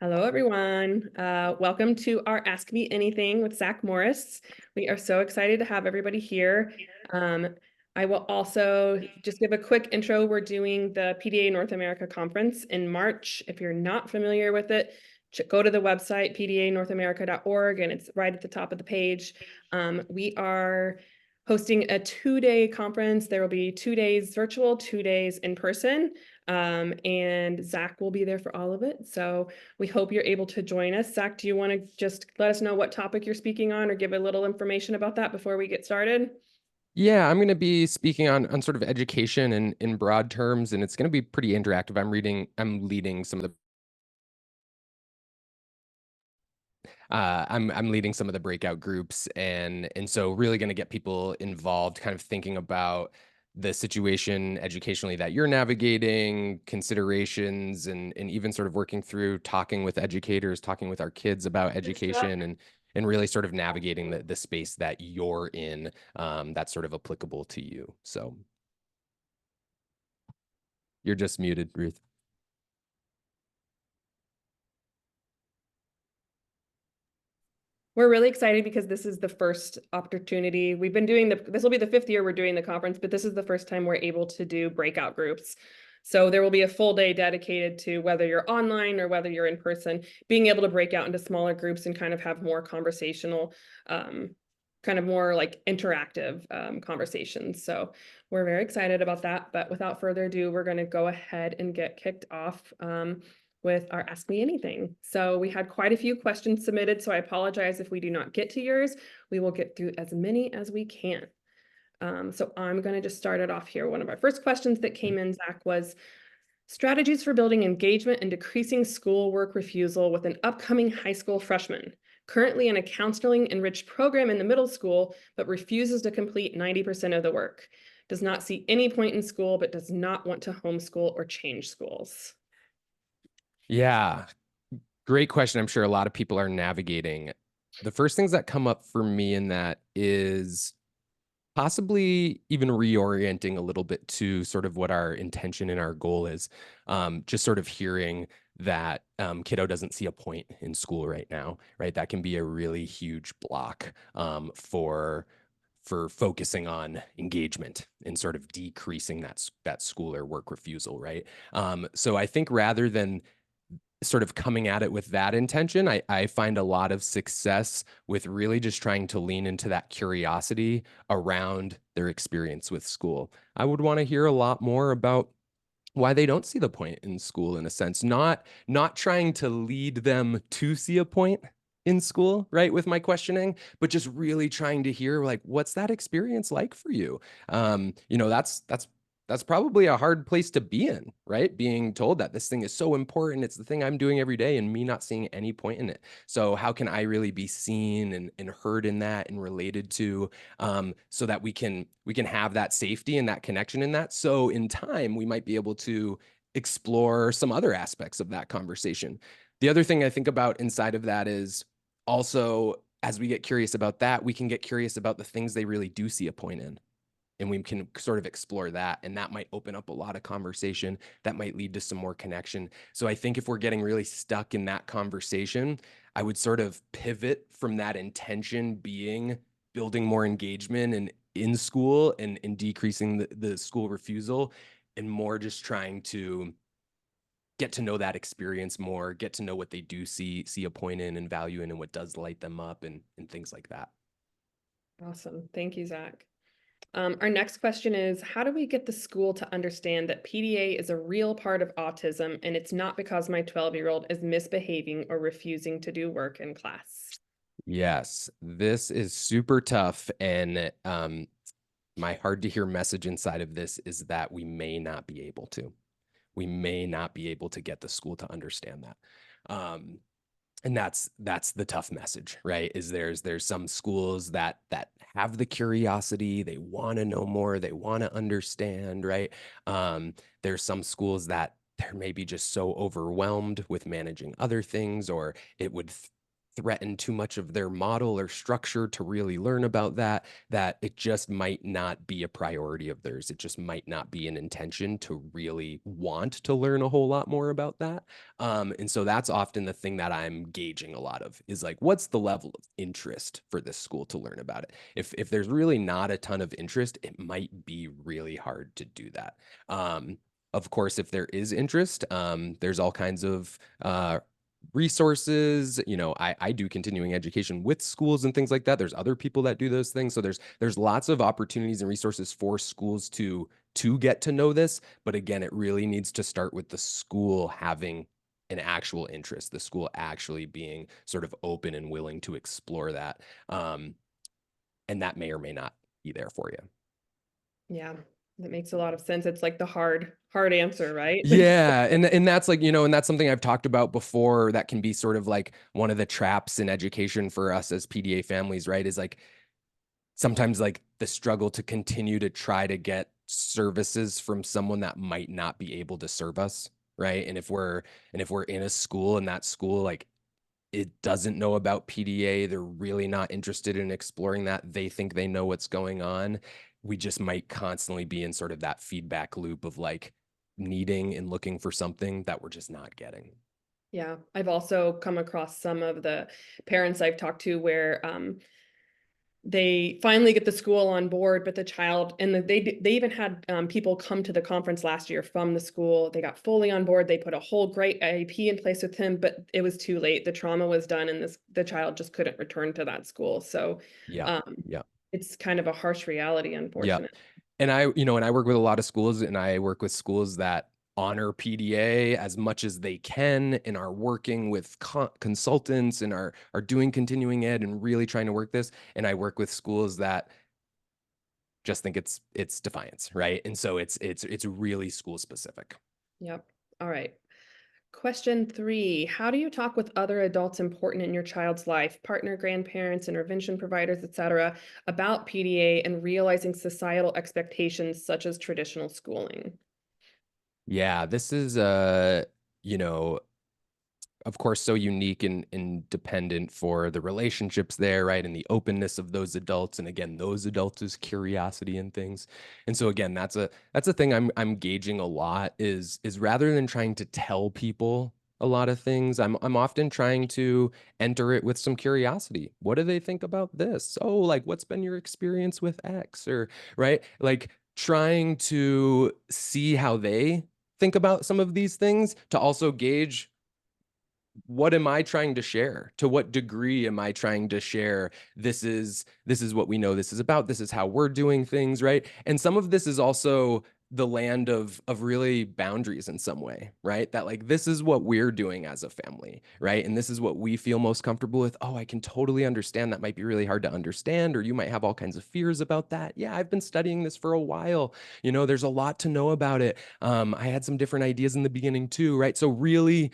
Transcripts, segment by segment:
Hello, everyone. Welcome to our Ask Me Anything with Zach Morris. We are so excited to have everybody here. Um, I will also just give a quick intro. We're doing the PDA North America conference in March. If you're not familiar with it, go to the website, pdanorthamerica.org, and it's right at the top of the page. We are hosting a 2-day conference. There will be 2 days virtual, 2 days in person. And Zach will be there for all of it. So we hope you're able to join us. Zach, do you want to just let us know what topic you're speaking on or give a little information about that before we get started? Yeah, I'm going to be speaking on sort of education and in broad terms, and it's going to be pretty interactive. I'm leading some of the I'm leading some of the breakout groups, and so really going to get people involved, kind of thinking about the situation educationally that you're navigating, considerations, and even sort of working through talking with educators, talking with our kids about education, and really sort of navigating the space that you're in, that's sort of applicable to you. So you're just muted, Ruth. We're really excited because this is the first opportunity. We've been doing this will be the 5th year we're doing the conference, but this is the first time we're able to do breakout groups. So there will be a full day dedicated to whether you're online or whether you're in person, being able to break out into smaller groups and kind of have more conversational, kind of more like interactive conversations. So we're very excited about that. But without further ado, we're going to go ahead and get kicked off. With our Ask Me Anything. So we had quite a few questions submitted, so I apologize if we do not get to yours. We will get through as many as we can. So I'm going to just start it off here. One of our first questions that came in, Zach, was strategies for building engagement and decreasing schoolwork refusal with an upcoming high school freshman. Currently in a counseling enriched program in the middle school, but refuses to complete 90% of the work. Does not see any point in school, but does not want to homeschool or change schools. Yeah, great question. I'm sure a lot of people are navigating. The first things that come up for me in that is possibly even reorienting a little bit to sort of what our intention and our goal is. Just sort of hearing that kiddo doesn't see a point in school right now, right? That can be a really huge block for focusing on engagement and sort of decreasing that school or work refusal, right? So I think rather than sort of coming at it with that intention, I find a lot of success with really just trying to lean into that curiosity around their experience with school. I would want to hear a lot more about why they don't see the point in school, in a sense, not trying to lead them to see a point in school, right, with my questioning, but just really trying to hear, like, what's that experience like for you? That's probably a hard place to be in, right? Being told that this thing is so important, it's the thing I'm doing every day, and me not seeing any point in it. So how can I really be seen and heard in that and related to, so that we can have that safety and that connection in that? So in time, we might be able to explore some other aspects of that conversation. The other thing I think about inside of that is also, as we get curious about that, we can get curious about the things they really do see a point in, and we can sort of explore that, and that might open up a lot of conversation that might lead to some more connection. So I think if we're getting really stuck in that conversation, I would sort of pivot from that intention being building more engagement and in school and decreasing the school refusal, and more just trying to get to know that experience more, get to know what they do see a point in and value in, and what does light them up, and things like that. Awesome. Thank you, Zach. Our next question is, how do we get the school to understand that PDA is a real part of autism and it's not because my 12-year-old is misbehaving or refusing to do work in class? Yes, this is super tough. And my hard to hear message inside of this is that we may not be able to. We may not be able to get the school to understand that. And that's the tough message, right? Is there's some schools that have the curiosity, they want to know more, they want to understand, right? There's some schools that they're maybe just so overwhelmed with managing other things, or it would threaten too much of their model or structure to really learn about that, that it just might not be a priority of theirs. It just might not be an intention to really want to learn a whole lot more about that. And so that's often the thing that I'm gauging a lot of, is like, what's the level of interest for this school to learn about it? If there's really not a ton of interest, it might be really hard to do that. Of course, if there is interest, there's all kinds of resources. I do continuing education with schools and things like that. There's other people that do those things. So there's lots of opportunities and resources for schools to get to know this. But again, it really needs to start with the school having an actual interest, the school actually being sort of open and willing to explore that. And that may or may not be there for you. Yeah, that makes a lot of sense. It's like the hard answer, right? Yeah, and that's like, and that's something I've talked about before, that can be sort of like one of the traps in education for us as PDA families, right? Is like sometimes like the struggle to continue to try to get services from someone that might not be able to serve us, right? And if we're in a school and that school like it doesn't know about PDA, they're really not interested in exploring that, they think they know what's going on, we just might constantly be in sort of that feedback loop of like needing and looking for something that we're just not getting. Yeah, I've also come across some of the parents I've talked to where they finally get the school on board, but the child and they even had people come to the conference last year from the school. They got fully on board. They put a whole great IEP in place with him, but it was too late. The trauma was done, and the child just couldn't return to that school. So Yeah. um, Yeah. it's kind of a harsh reality, Yeah. unfortunately. And I work with a lot of schools, and I work with schools that honor PDA as much as they can and are working with consultants and are doing continuing ed and really trying to work this. And I work with schools that just think it's defiance, right? And so it's really school specific. Yep. All right. Question 3, how do you talk with other adults important in your child's life, partner, grandparents, intervention providers, etc., about PDA and realizing societal expectations such as traditional schooling? Yeah, this is you know, of course, so unique and dependent for the relationships there, right? And the openness of those adults. And again, those adults' curiosity and things. And so again, that's a thing I'm gauging a lot, is rather than trying to tell people a lot of things, I'm often trying to enter it with some curiosity. What do they think about this? Oh, like what's been your experience with X? Or right? Like trying to see how they think about some of these things to also gauge, what am I trying to share? To what degree am I trying to share? This is what we know this is about. This is how we're doing things, right? And some of this is also the land of really boundaries in some way, right? That like this is what we're doing as a family, right? And this is what we feel most comfortable with. Oh, I can totally understand that might be really hard to understand, or you might have all kinds of fears about that. Yeah, I've been studying this for a while. There's a lot to know about it. I had some different ideas in the beginning too, right? So really,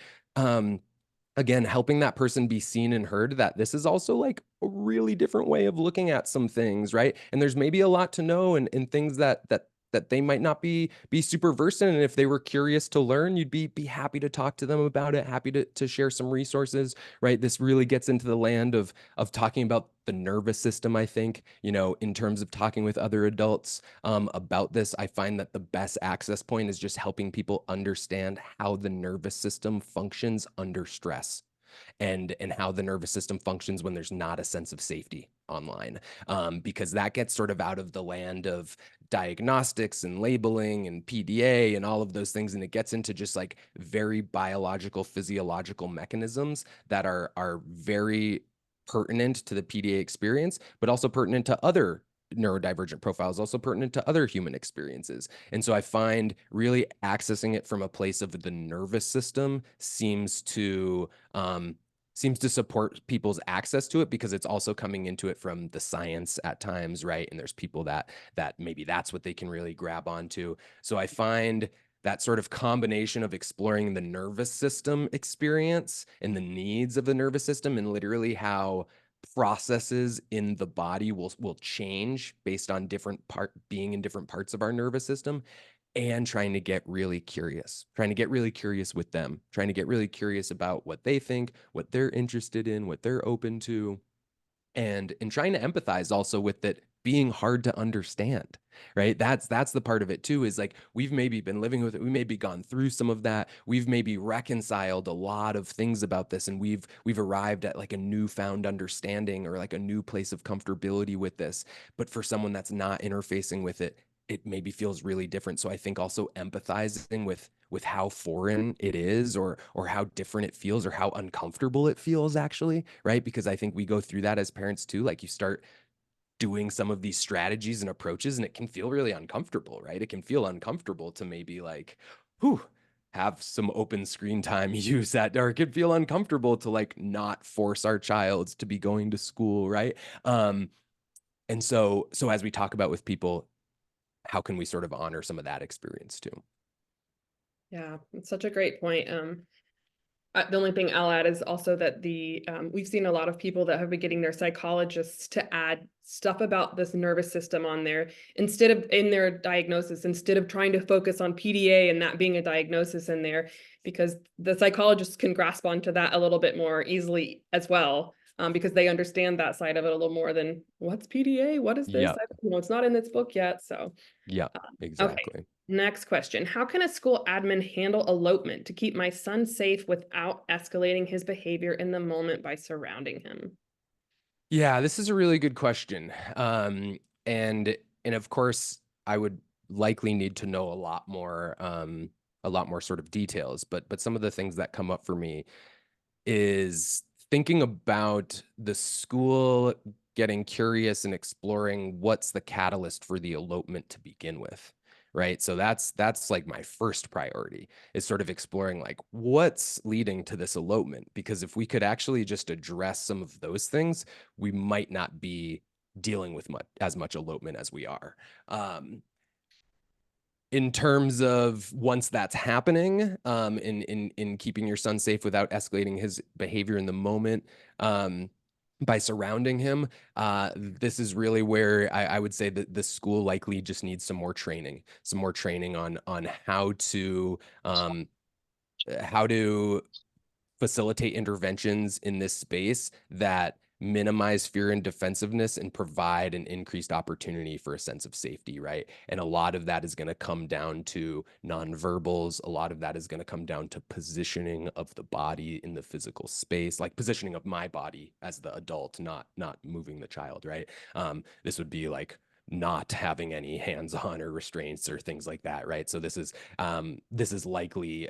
again, helping that person be seen and heard, that this is also like a really different way of looking at some things, right? And there's maybe a lot to know, and things that they might not be super versed in. And if they were curious to learn, you'd be happy to talk to them about it, happy to share some resources, right? This really gets into the land of talking about the nervous system, I think, in terms of talking with other adults about this. I find that the best access point is just helping people understand how the nervous system functions under stress, and how the nervous system functions when there's not a sense of safety online, because that gets sort of out of the land of diagnostics and labeling and PDA and all of those things, and it gets into just like very biological, physiological mechanisms that are very pertinent to the PDA experience, but also pertinent to other neurodivergent profiles, also pertinent to other human experiences. And so I find really accessing it from a place of the nervous system seems to support people's access to it, because it's also coming into it from the science at times, right? And there's people that maybe that's what they can really grab onto. So I find that sort of combination of exploring the nervous system experience and the needs of the nervous system, and literally how processes in the body will change based on being in different parts of our nervous system, and trying to get really curious, with them, trying to get really curious about what they think, what they're interested in, what they're open to, and trying to empathize also with it being hard to understand, right? That's the part of it too, is like we've maybe been living with it, we maybe gone through some of that, we've maybe reconciled a lot of things about this, and we've arrived at like a newfound understanding or like a new place of comfortability with this. But for someone that's not interfacing with it, it maybe feels really different. So I think also empathizing with how foreign it is, or how different it feels, or how uncomfortable it feels actually, right? Because I think we go through that as parents too. Like you start doing some of these strategies and approaches, and it can feel really uncomfortable, right? It can feel uncomfortable to maybe like, whew, have some open screen time use that, or it could feel uncomfortable to like not force our child to be going to school, right? And so as we talk about with people, how can we sort of honor some of that experience too? Yeah, it's such a great point. The only thing I'll add is also that we've seen a lot of people that have been getting their psychologists to add stuff about this nervous system on there instead of in their diagnosis, instead of trying to focus on PDA and that being a diagnosis in there, because the psychologists can grasp onto that a little bit more easily as well, because they understand that side of it a little more than what's PDA, what is this? Yep. It's not in this book yet, so. Yep. Okay, Exactly. next question. How can a school admin handle elopement to keep my son safe without escalating his behavior in the moment by surrounding him? Yeah, this is a really good question. And of course, I would likely need to know a lot more sort of details. But some of the things that come up for me is thinking about the school getting curious and exploring what's the catalyst for the elopement to begin with, right? So that's like my first priority, is sort of exploring like what's leading to this elopement, because if we could actually just address some of those things, we might not be dealing with as much elopement as we are. In terms of once that's happening, in keeping your son safe without escalating his behavior in the moment, by surrounding him, this is really where I would say that the school likely just needs some more training on how to facilitate interventions in this space that minimize fear and defensiveness and provide an increased opportunity for a sense of safety, right? And a lot of that is going to come down to nonverbals. A lot of that is going to come down to positioning of the body in the physical space, like positioning of my body as the adult, not moving the child, right? This would be like not having any hands-on or restraints or things like that, right? So this is likely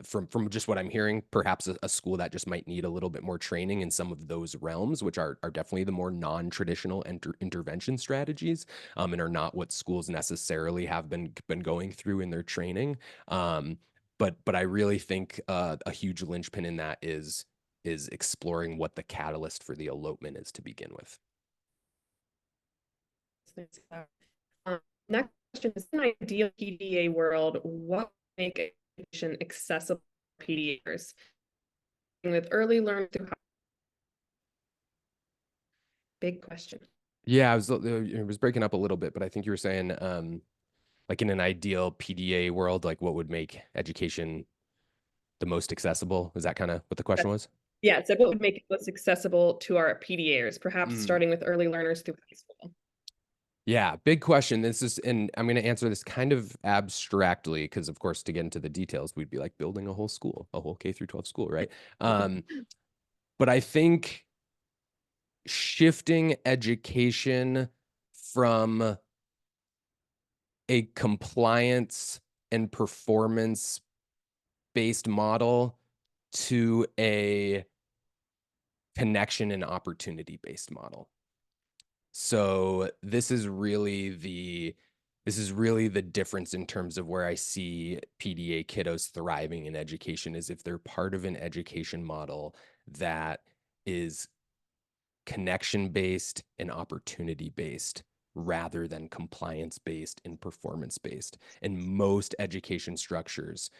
from just what I'm hearing, perhaps a school that just might need a little bit more training in some of those realms, which are definitely the more non-traditional intervention strategies, and are not what schools necessarily have been going through in their training. But I really think a huge linchpin in that is exploring what the catalyst for the elopement is to begin with. Um, Next question is, in an ideal PDA world, what would make education accessible to PDAers? With early learning through big question. Yeah, it was breaking up a little bit, but I think you were saying, like in an ideal PDA world, like what would make education the most accessible? Is that kind of what the question was? Yeah, so what would make it most accessible to our PDAers, perhaps Mm. starting with early learners through high school? Yeah, big question. And I'm going to answer this kind of abstractly because, of course, to get into the details, we'd be like building a whole school, a whole K through 12 school, right? But I think shifting education from a compliance and performance based model to a connection and opportunity based model. So this is really the difference in terms of where I see PDA kiddos thriving in education, is if they're part of an education model that is connection based and opportunity based rather than compliance based and performance based. And most education structures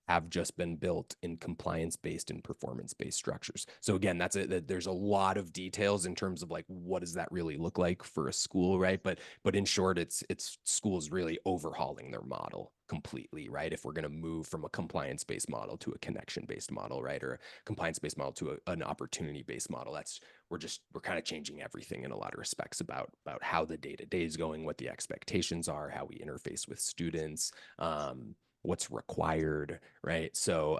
have just been built in compliance-based and performance-based structures. So again, that's it. There's a lot of details in terms of like, what does that really look like for a school, right? But in short, it's schools really overhauling their model completely, right? If we're going to move from a compliance-based model to a connection-based model, right? Or a compliance-based model to an opportunity-based model, we're kind of changing everything in a lot of respects about how the day-to-day is going, what the expectations are, how we interface with students, what's required, right? So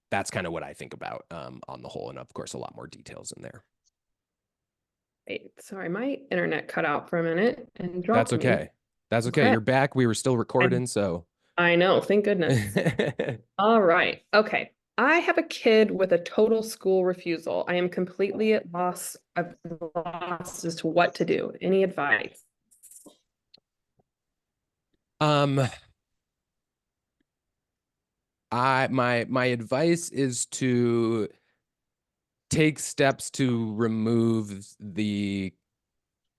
that's kind of what I think about on the whole, and of course a lot more details in there. Wait, sorry, my internet cut out for a minute and That's dropped me. okay. That's okay. Okay. You're back. We were still recording, so I know, thank goodness. All right. Okay. I have a kid with a total school refusal. I am completely at loss. I've lost as to what to do. Any advice? um my advice is to take steps to remove the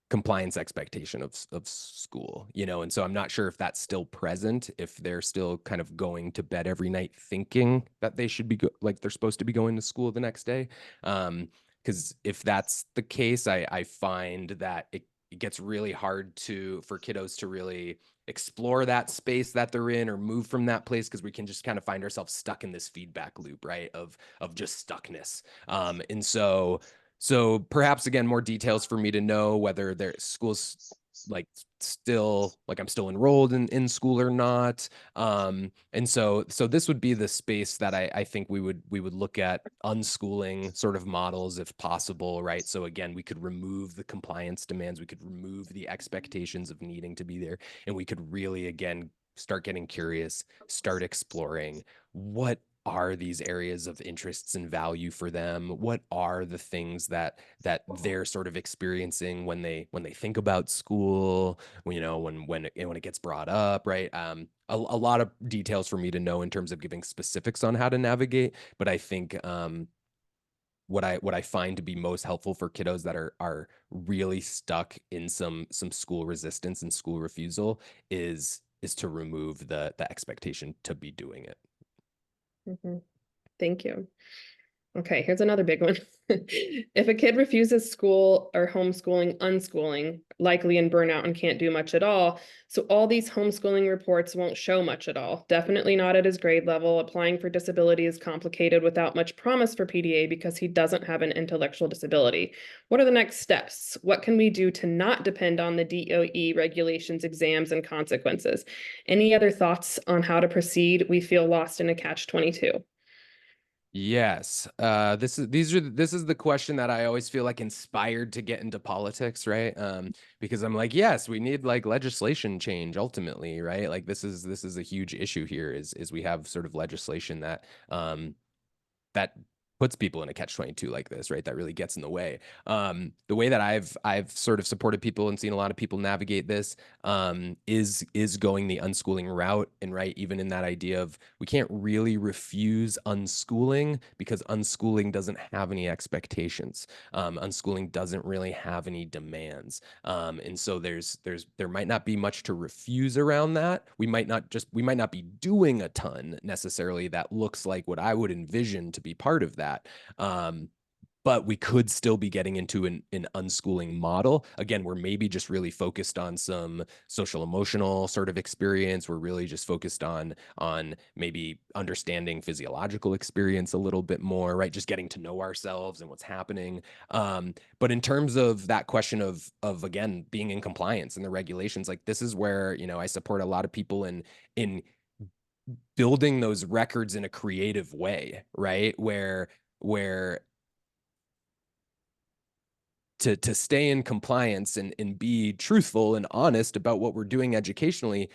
compliance expectation of school, and so I'm not sure if that's still present, if they're still kind of going to bed every night thinking that they should be like they're supposed to be going to school the next day. Because if that's the case, I find that it gets really hard for kiddos to really explore that space that they're in or move from that place, because we can just kind of find ourselves stuck in this feedback loop, right, of just stuckness. And so perhaps again, more details for me to know whether their schools like still like I'm still enrolled in school or not. And so this would be the space that I think we would look at unschooling sort of models if possible, right? So again, we could remove the compliance demands, we could remove the expectations of needing to be there, and we could really again start getting curious, start exploring what are these areas of interests and value for them? What are the things that they're sort of experiencing when they think about school? When it gets brought up, right? A lot of details for me to know in terms of giving specifics on how to navigate, but I think what I find to be most helpful for kiddos that are really stuck in some school resistance and school refusal is to remove the expectation to be doing it. Mhm. Thank you. Okay, here's another big one. If a kid refuses school or homeschooling, unschooling, likely in burnout and can't do much at all. So all these homeschooling reports won't show much at all. Definitely not at his grade level. Applying for disability is complicated without much promise for PDA because he doesn't have an intellectual disability. What are the next steps? What can we do to not depend on the DOE regulations, exams, and consequences? Any other thoughts on how to proceed? We feel lost in a catch-22. Yes. This is the question that I always feel like inspired to get into politics, right? Because I'm like, yes, we need like legislation change ultimately, right? Like this is a huge issue here is we have sort of legislation that puts people in a catch-22 like this, right? That really gets in the way. The way that I've sort of supported people and seen a lot of people navigate this is going the unschooling route. And right, even in that idea of we can't really refuse unschooling because unschooling doesn't have any expectations. Unschooling doesn't really have any demands. And so there might not be much to refuse around that. We might not be doing a ton necessarily that looks like what I would envision to be part of that. But we could still be getting into an unschooling model. Again, we're maybe just really focused on some social emotional sort of experience. We're really just focused on maybe understanding physiological experience a little bit more, right? Just getting to know ourselves and what's happening. But in terms of that question of again being in compliance and the regulations, like this is where I support a lot of people in building those records in a creative way, right? Where to stay in compliance and be truthful and honest about what we're doing educationally,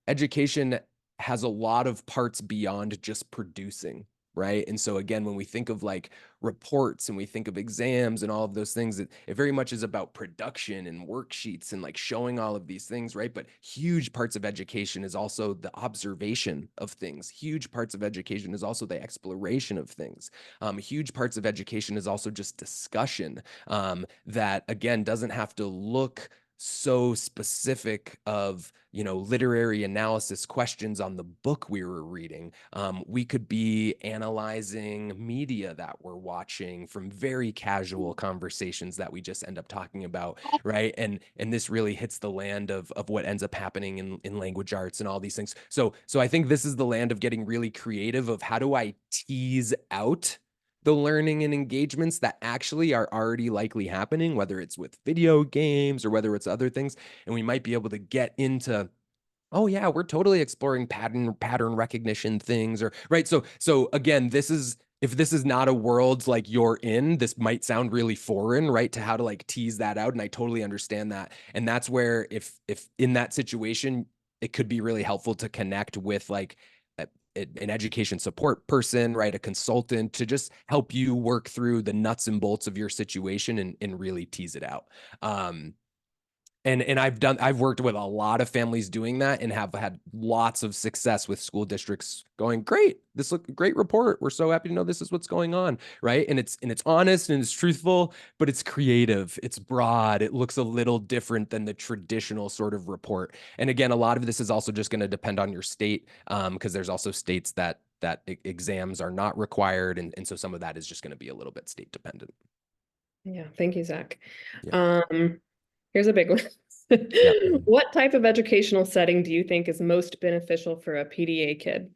education has a lot of parts beyond just producing, right? And so again, when we think of like reports and we think of exams and all of those things, it very much is about production and worksheets and like showing all of these things, right? But huge parts of education is also the observation of things. Huge parts of education is also the exploration of things. Huge parts of education is also just discussion, that again doesn't have to look so specific of, you know, literary analysis questions on the book we were reading. We could be analyzing media that we're watching from very casual conversations that we just end up talking about, right? And this really hits the land of what ends up happening in language arts and all these things. So I think this is the land of getting really creative of how do I tease out the learning and engagements that actually are already likely happening, whether it's with video games or whether it's other things. And we might be able to get into, oh yeah, we're totally exploring pattern recognition things, or right. So again, this is, if this is not a world like you're in, this might sound really foreign, right? To how to like tease that out. And I totally understand that. And that's where if in that situation, it could be really helpful to connect with like an education support person, right? A consultant to just help you work through the nuts and bolts of your situation and really tease it out. And I've worked with a lot of families doing that and have had lots of success with school districts going, great, this look great report. We're so happy to know this is what's going on, right? And it's honest and it's truthful, but it's creative, it's broad, it looks a little different than the traditional sort of report. And again, a lot of this is also just going to depend on your state, because there's also states that exams are not required, and so some of that is just going to be a little bit state dependent. Yeah, thank you, Zach. Yeah. Here's a big one. Yeah. What type of educational setting do you think is most beneficial for a PDA kid?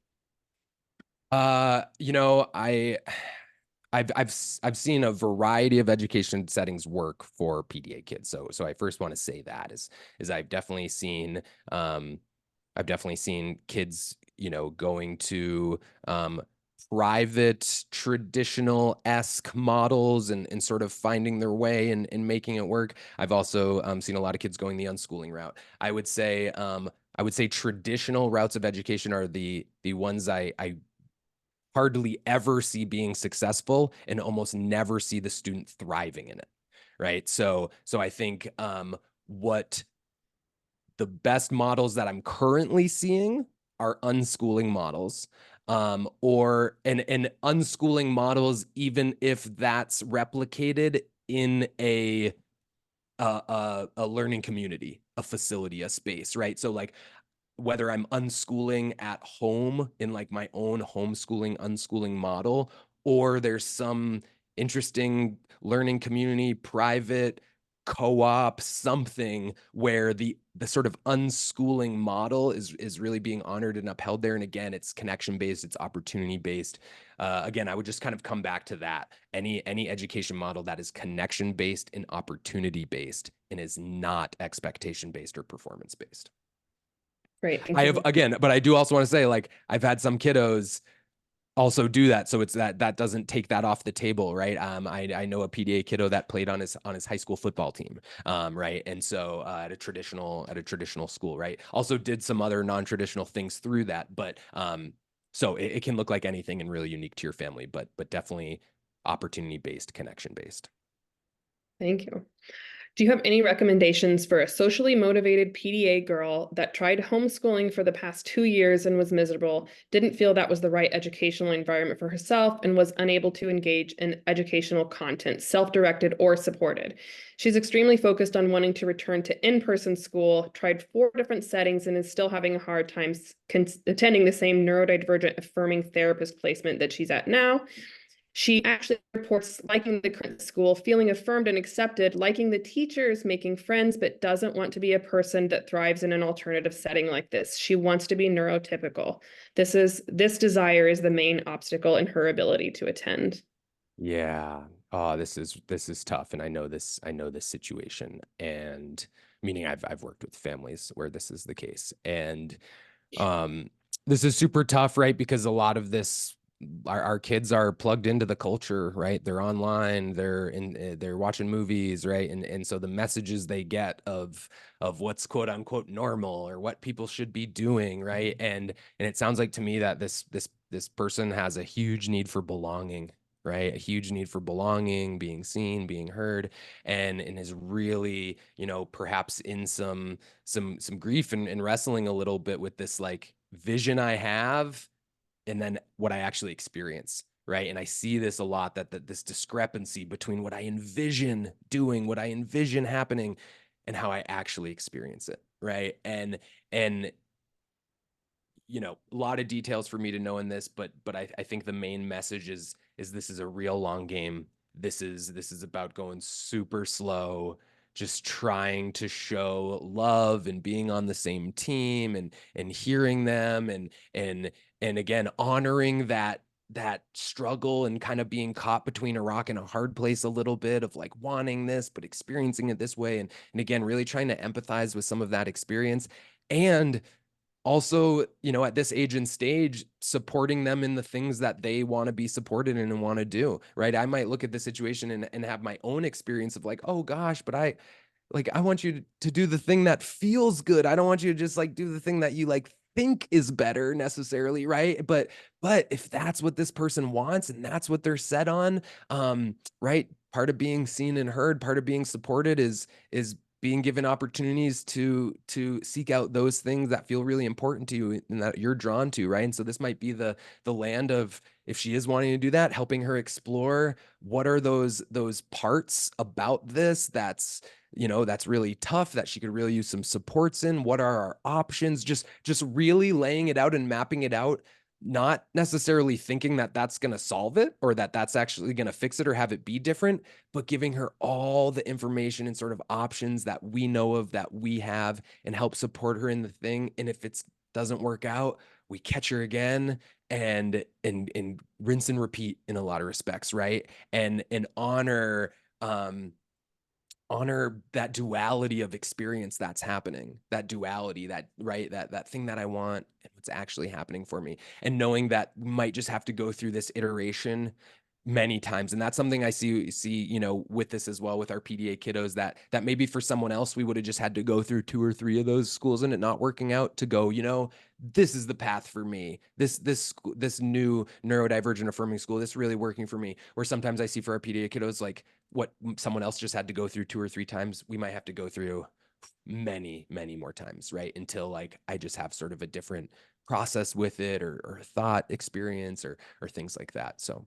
You know, I've seen a variety of education settings work for PDA kids. So I first want to say that is I've definitely seen kids, you know, going to private traditional-esque models and sort of finding their way and making it work. I've also seen a lot of kids going the unschooling route. I would say traditional routes of education are the ones I hardly ever see being successful and almost never see the student thriving in it, right? So I think what the best models that I'm currently seeing are unschooling models, or and unschooling models, even if that's replicated in a learning community, a facility, a space, right? So like whether I'm unschooling at home in like my own homeschooling, unschooling model, or there's some interesting learning community, private co-op, something where the sort of unschooling model is really being honored and upheld there. And again, it's connection based, it's opportunity based. Again, I would just kind of come back to that. Any education model that is connection based and opportunity based and is not expectation based or performance based. Great, thank I you have, for again, but I do also want to say, like, I've had some kiddos also do that. So it's that doesn't take that off the table, right? I know a PDA kiddo that played on his high school football team, right? And so at a traditional school, right? Also did some other non-traditional things through that, but so it can look like anything and really unique to your family, but definitely opportunity based, connection based. Thank you. Do you have any recommendations for a socially motivated PDA girl that tried homeschooling for the past 2 years and was miserable, didn't feel that was the right educational environment for herself, and was unable to engage in educational content, self-directed or supported? She's extremely focused on wanting to return to in-person school, tried 4 different settings, and is still having a hard time attending the same neurodivergent affirming therapist placement that she's at now. She actually reports liking the current school, feeling affirmed and accepted, liking the teachers, making friends, but doesn't want to be a person that thrives in an alternative setting like this. She wants to be neurotypical. This desire is the main obstacle in her ability to attend. Yeah. Oh, this is tough. And I know this situation. And meaning I've worked with families where this is the case. And um this is super tough, right? Because a lot of this our kids are plugged into the culture, right? They're online, they're watching movies, right? And so the messages they get of what's quote unquote normal or what people should be doing, right? And it sounds like to me that this person has a huge need for belonging, right? A huge need for belonging, being seen, being heard, and is really, you know, perhaps in some grief and wrestling a little bit with this like vision I have and then what I actually experience, right? And I see this a lot, that this discrepancy between what I envision doing, what I envision happening, and how I actually experience it, right? And you know, a lot of details for me to know in this, but I think the main message is this is a real long game. This is about going super slow, just trying to show love and being on the same team and hearing them and again honoring that struggle and kind of being caught between a rock and a hard place a little bit of like wanting this but experiencing it this way and again really trying to empathize with some of that experience and also, you know, at this age and stage, supporting them in the things that they want to be supported in and want to do, right? I might look at the situation and have my own experience of like, oh gosh, but I want you to do the thing that feels good. I don't want you to just like do the thing that you like think is better necessarily, right? But if that's what this person wants and that's what they're set on, right? Part of being seen and heard, part of being supported is being given opportunities to seek out those things that feel really important to you and that you're drawn to, right? And so this might be the land of, if she is wanting to do that, helping her explore what are those parts about this that's, you know, that's really tough that she could really use some supports in. What are our options? Just really laying it out and mapping it out, not necessarily thinking that that's going to solve it or that that's actually going to fix it or have it be different, but giving her all the information and sort of options that we know of, that we have, and help support her in the thing. And if it doesn't work out, we catch her again and rinse and repeat in a lot of respects, right? And honor that duality of experience that's happening, that duality, that right, that thing that I want and what's actually happening for me, and knowing that we might just have to go through this iteration many times. And that's something I see, you know, with this as well with our PDA kiddos, that maybe for someone else we would have just had to go through 2 or 3 of those schools and it not working out to go, you know, this is the path for me, this new neurodivergent affirming school, this really working for me. Or sometimes I see for our PDA kiddos, like what someone else just had to go through 2 or 3 times, we might have to go through many more times, right? Until like I just have sort of a different process with it or thought experience or things like that. So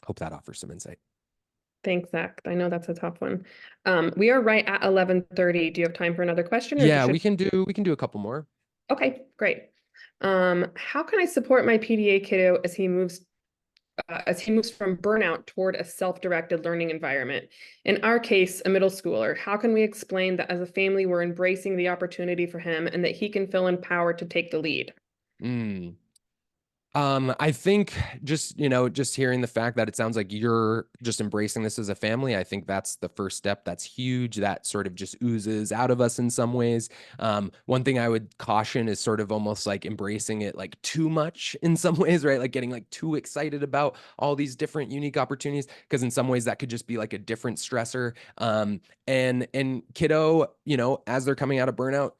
hope that offers some insight. Thanks, Zach. I know that's a tough one. We are right at 11:30. Do you have time for another question or Yeah, should? we can do a couple more. Okay, great. How can I support my PDA kiddo as he moves from burnout toward a self-directed learning environment? In our case, a middle schooler. How can we explain that as a family, we're embracing the opportunity for him and that he can feel empowered to take the lead? Mm. I think just, you know, just hearing the fact that it sounds like you're just embracing this as a family, I think that's the first step. That's huge. That sort of just oozes out of us in some ways. One thing I would caution is sort of almost like embracing it like too much in some ways, right? Like getting like too excited about all these different unique opportunities, because in some ways that could just be like a different stressor. And kiddo, you know, as they're coming out of burnout,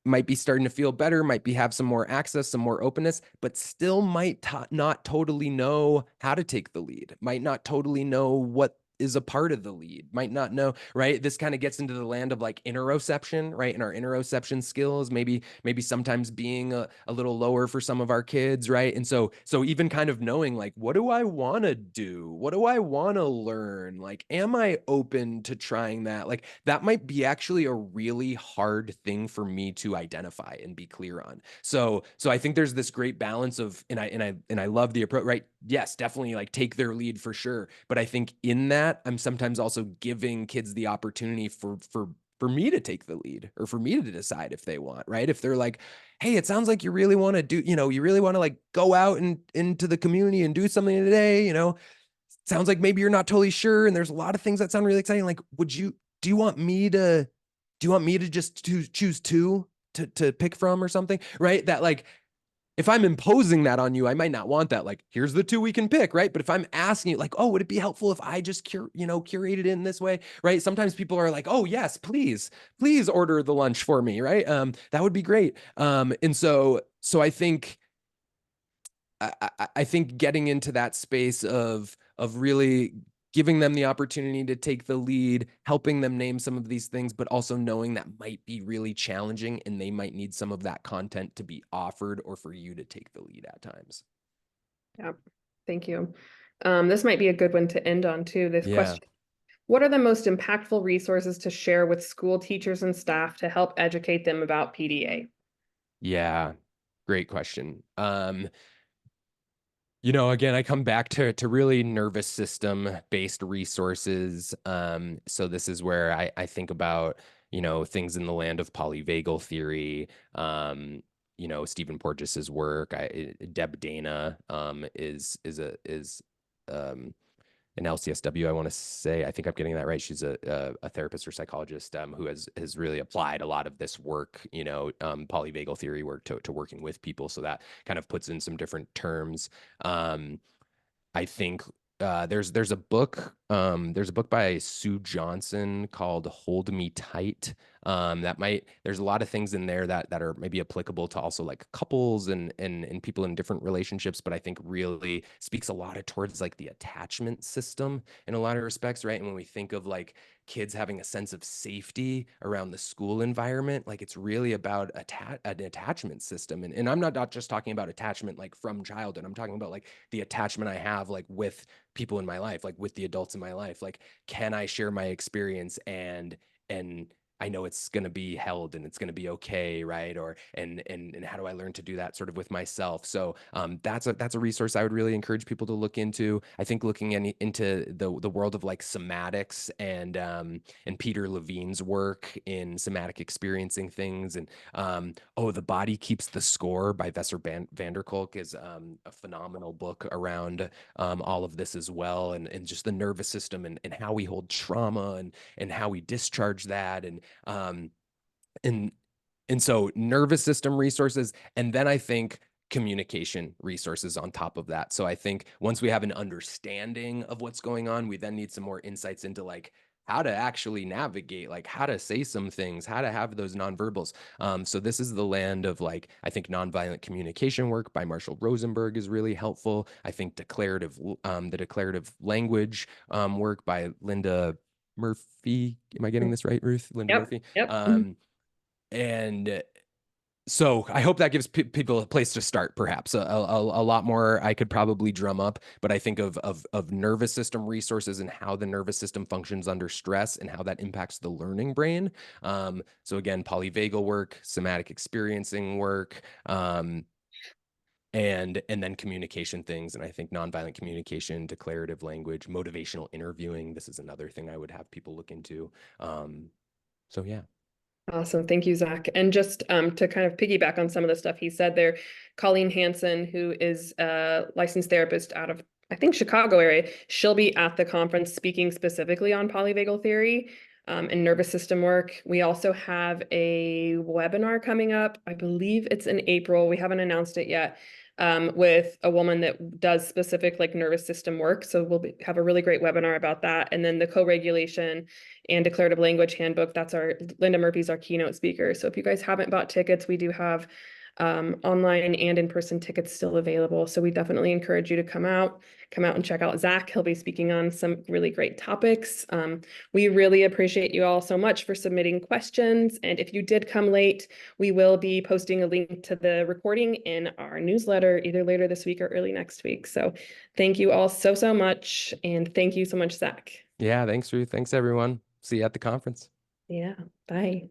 might be starting to feel better, might be have some more access, some more openness, but still might not totally know how to take the lead, might not totally know what is a part of the lead, might not know, right? This kind of gets into the land of like interoception, right? And our interoception skills, maybe sometimes being a little lower for some of our kids, right? And so even kind of knowing like, what do I want to do? What do I want to learn? Like, am I open to trying that? Like, that might be actually a really hard thing for me to identify and be clear on. So I think there's this great balance of, and I love the approach, right? Yes, definitely like take their lead for sure. But I think in that, I'm sometimes also giving kids the opportunity for me to take the lead or for me to decide if they want, right? If they're like, hey, it sounds like you really want to do, you know, you really want to like go out and into the community and do something today, you know, sounds like maybe you're not totally sure. And there's a lot of things that sound really exciting. Like, do you want me to, just choose two to pick from or something? Right. That like, if I'm imposing that on you, I might not want that. Like, here's the two we can pick, right? But if I'm asking you, like, oh, would it be helpful if I just curated it in this way, right? Sometimes people are like, oh yes, please order the lunch for me, right? That would be great. And so I think I think getting into that space of really giving them the opportunity to take the lead, helping them name some of these things, but also knowing that might be really challenging and they might need some of that content to be offered or for you to take the lead at times. Yeah, thank you. This might be a good one to end on too, this Yeah. question. What are the most impactful resources to share with school teachers and staff to help educate them about PDA? Yeah, great question. Again, I come back to really nervous system based resources. So this is where I think about, things in the land of polyvagal theory, Stephen Porges's work. Deb Dana is an LCSW, I want to say. I think I'm getting that right. She's a therapist or psychologist who has really applied a lot of this work, polyvagal theory work to working with people. So that kind of puts in some different terms. Um, I think there's a book by Sue Johnson called Hold Me Tight. There's a lot of things in there that are maybe applicable to also like couples and people in different relationships, but I think really speaks a lot of towards like the attachment system in a lot of respects, right? And when we think of like kids having a sense of safety around the school environment, like it's really about an attachment system. And I'm not just talking about attachment like from childhood. I'm talking about like the attachment I have like with people in my life, like with the adults in my life. Like, can I share my experience and I know it's going to be held and it's going to be okay, right? Or and how do I learn to do that sort of with myself? So that's a resource I would really encourage people to look into. I think looking into the world of like somatics and Peter Levine's work in somatic experiencing things and The Body Keeps the Score by Vesser Vanderkolk is a phenomenal book around all of this as well, and just the nervous system and how we hold trauma and how we discharge that um, and and so nervous system resources, and then I think communication resources on top of that. So I think once we have an understanding of what's going on, we then need some more insights into like how to actually navigate, like how to say some things, how to have those nonverbals. So this is the land of like, I think nonviolent communication work by Marshall Rosenberg is really helpful. I think the declarative language work by Linda Murphy. Am I getting this right, Ruth? Linda Yep. Murphy. Yep. And so I hope that gives people a place to start, perhaps a lot more I could probably drum up, but I think of nervous system resources and how the nervous system functions under stress and how that impacts the learning brain. So again, polyvagal work, somatic experiencing work, and then communication things. And I think nonviolent communication, declarative language, motivational interviewing. This is another thing I would have people look into. So yeah. Awesome. Thank you, Zach. And just to kind of piggyback on some of the stuff he said there, Colleen Hansen, who is a licensed therapist out of, I think, Chicago area, she'll be at the conference speaking specifically on polyvagal theory and nervous system work. We also have a webinar coming up. I believe it's in April. We haven't announced it yet. With a woman that does specific like nervous system work. So have a really great webinar about that. And then the co-regulation and declarative language handbook. That's Linda Murphy's our keynote speaker. So if you guys haven't bought tickets, we do have online and in-person tickets still available. So we definitely encourage you to come out and check out Zach. He'll be speaking on some really great topics. We really appreciate you all so much for submitting questions. And if you did come late, we will be posting a link to the recording in our newsletter either later this week or early next week. So thank you all so much. And thank you so much, Zach. Yeah. Thanks, Ruth. Thanks, everyone. See you at the conference. Yeah, bye.